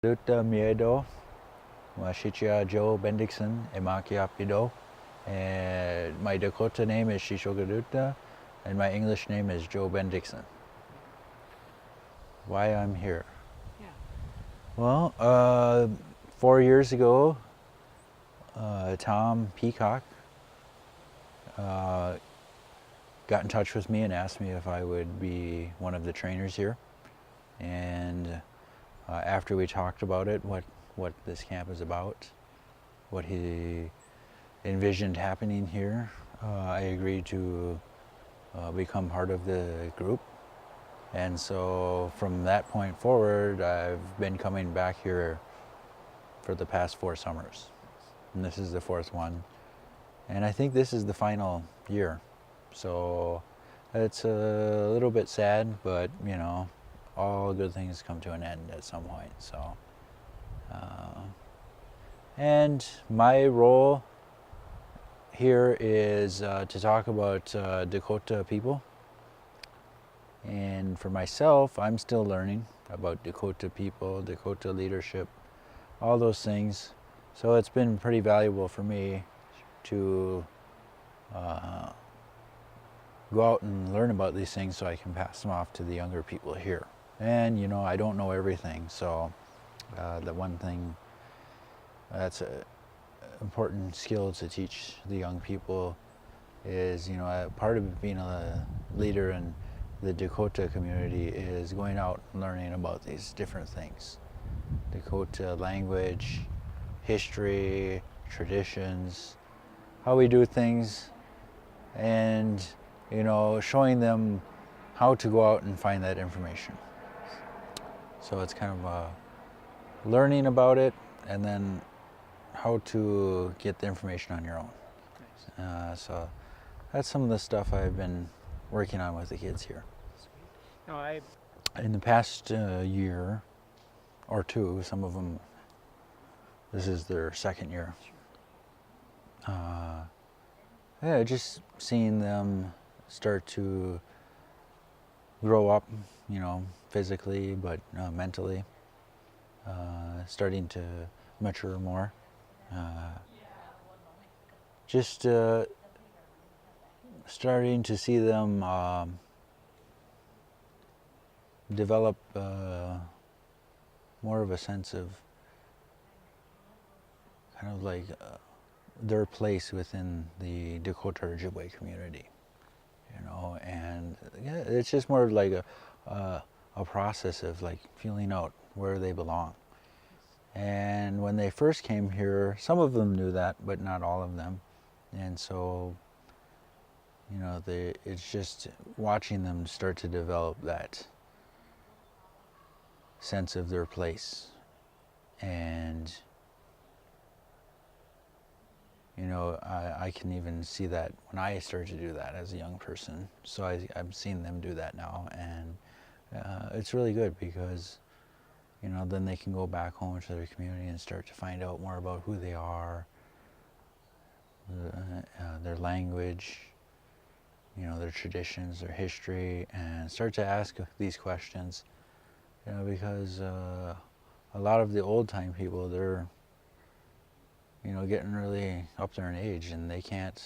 Duta Miedo, Mashichia Joe Bendixson, Emakiapido. And my Dakota name is Shishogaduta, and my English name is Joe Bendixson. Why I'm here? Yeah. Well, 4 years ago, Tom Peacock got in touch with me and asked me if I would be one of the trainers here. And after we talked about it, what this camp is about, what he envisioned happening here, I agreed to become part of the group. And so from that point forward, I've been coming back here for the past 4 summers. And this is the 4th one. And I think this is the final year. So it's a little bit sad, but you know, all good things come to an end at some point. So, and my role here is to talk about Dakota people. And for myself, I'm still learning about Dakota people, Dakota leadership, all those things. So it's been pretty valuable for me to go out and learn about these things so I can pass them off to the younger people here. And you know, I don't know everything, so the one thing that's an important skill to teach the young people is, you know, part of being a leader in the Dakota community is going out and learning about these different things. Dakota language, history, traditions, how we do things, and you know, showing them how to go out and find that information. So it's kind of learning about it and then how to get the information on your own. So that's some of the stuff I've been working on with the kids here. Sweet. No, In the past year or two, some of them, this is their 2nd year. Yeah, just seeing them start to grow up, you know, physically, but mentally, starting to mature more. Just starting to see them develop more of a sense of kind of like their place within the Dakota Ojibwe community, you know, and yeah, it's just more like a process of like feeling out where they belong. And when they first came here, some of them knew that, but not all of them. And so, you know, it's just watching them start to develop that sense of their place. And, you know, I can even see that when I started to do that as a young person. So I've seen them do that now, and it's really good because, you know, then they can go back home to their community and start to find out more about who they are, their language, you know, their traditions, their history, and start to ask these questions, you know, because a lot of the old time people, they're, you know, getting really up there in age and they can't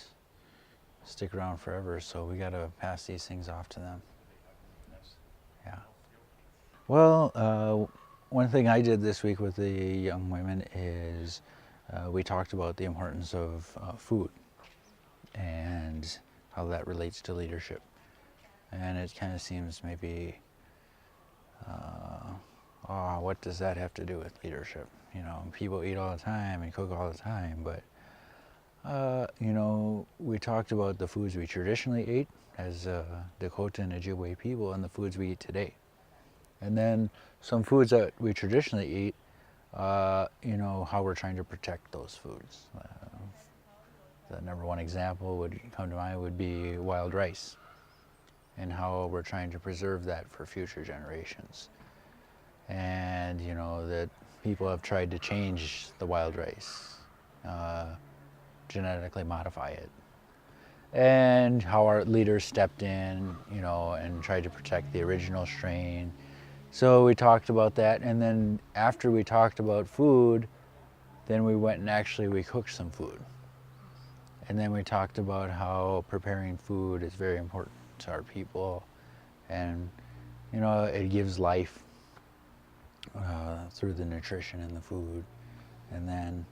stick around forever, so we got to pass these things off to them. Yeah. Well, one thing I did this week with the young women is we talked about the importance of food and how that relates to leadership. And it kind of seems maybe, oh, what does that have to do with leadership? You know, people eat all the time and cook all the time, but you know, we talked about the foods we traditionally ate as Dakota and Ojibwe people and the foods we eat today. And then some foods that we traditionally eat, you know, how we're trying to protect those foods. The number one example would come to mind would be wild rice and how we're trying to preserve that for future generations. And, you know, that people have tried to change the wild rice, genetically modify it. And how our leaders stepped in, you know, and tried to protect the original strain So we talked about that, and then after we talked about food, then we went and actually we cooked some food. And then we talked about how preparing food is very important to our people, and you know, it gives life through the nutrition in the food. And then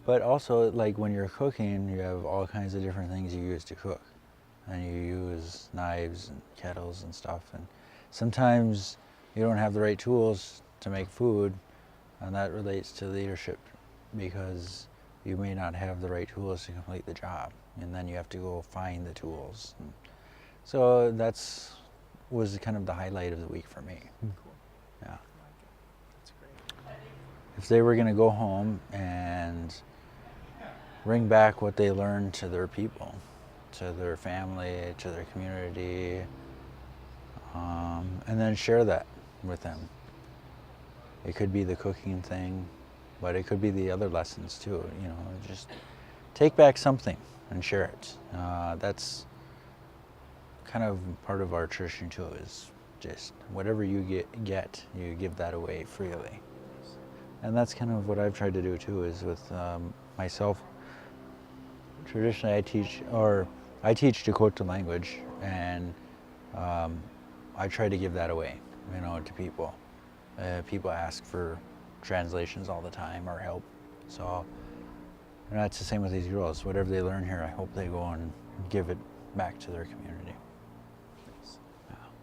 but also, like when you're cooking, you have all kinds of different things you use to cook, and you use knives and kettles and stuff, and sometimes you don't have the right tools to make food, and that relates to leadership, because you may not have the right tools to complete the job, and then you have to go find the tools. And so that's was kind of the highlight of the week for me. Cool. Yeah. That's great. If they were going to go home and bring back what they learned to their people, to their family, to their community, and then share that with them. It could be the cooking thing, but it could be the other lessons too. You know, just take back something and share it. That's kind of part of our tradition too, is just whatever you get, you give that away freely. And that's kind of what I've tried to do too, is with myself. Traditionally I teach Dakota language, and I try to give that away, you know, to people. People ask for translations all the time or help. So, and that's the same with these girls. Whatever they learn here, I hope they go and give it back to their community.